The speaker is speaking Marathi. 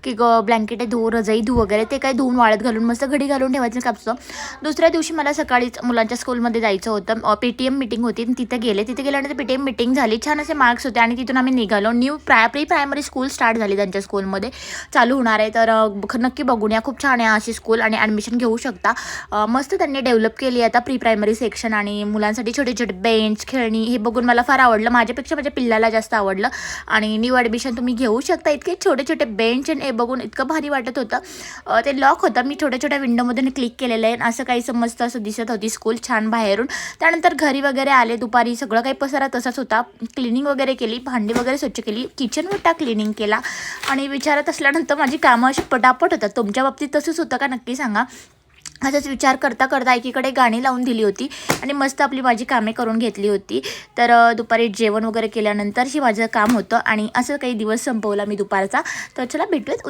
की ब्लँकेट धुवू, रजाई धुवू वगैरे, ते काय धुवून वाळत घालून मस्त घडी घालून ठेवायचं कापचं. दुसऱ्या दिवशी मला सकाळीच मुलांच्या स्कूलमध्ये जायचं होतं. PTM मीटिंग होती आणि तिथे गेल्यानंतर PTM मीटिंग झाली. छान असे मार्क्स होते आणि तिथून आम्ही निघालो. प्री प्रायमरी स्कूल स्टार्ट झाली त्यांच्या स्कूलमध्ये, चालू होणार आहे. तर नक्की बघून या, खूप छान आहे अशी स्कूल आणि ॲडमिशन घेऊ शकता. मस्त त्यांनी डेव्हलप केली आता प्री प्रायमरी सेक्शन आणि मुलांसाठी छोटे छोटे बेंच, खेळणी, हे बघून मला फार आवडलं. माझ्यापेक्षा माझ्या पिल्लाला जास्त आवडलं आणि न्यू ॲडमिशन तुम्ही घेऊ शकता. इतके छोटे छोटे बेंच आणि हे बघून इतकं भारी वाटत होतं. ते लॉक होतं, मी छोट्या छोट्या विंडोमधून क्लिक केलेलं आहे. असं काही समजतं, असं दिसत होती स्कूल छान बाहेरून. त्यानंतर घरी वगैरे आले दुपारी, सगळं काही पसारा तसाच होता. क्लिनिंग वगैरे केली, भांडी वगैरे स्वच्छ केली, किचन वटा क्लिनिंग केला आणि विचारत असल्यानंतर माझी कामं अशी पटापट होतात. तुमच्या बाबतीत तसंच होतं का नक्की सांगा. असंच विचार करता करता एकीकडे गाणी लावून दिली होती आणि मस्त आपली माझी कामे करून घेतली होती. तर दुपारी जेवण वगैरे केल्यानंतर माझं काम होतं आणि असं काही दिवस संपवला मी दुपारचा. तर चला भेटूयात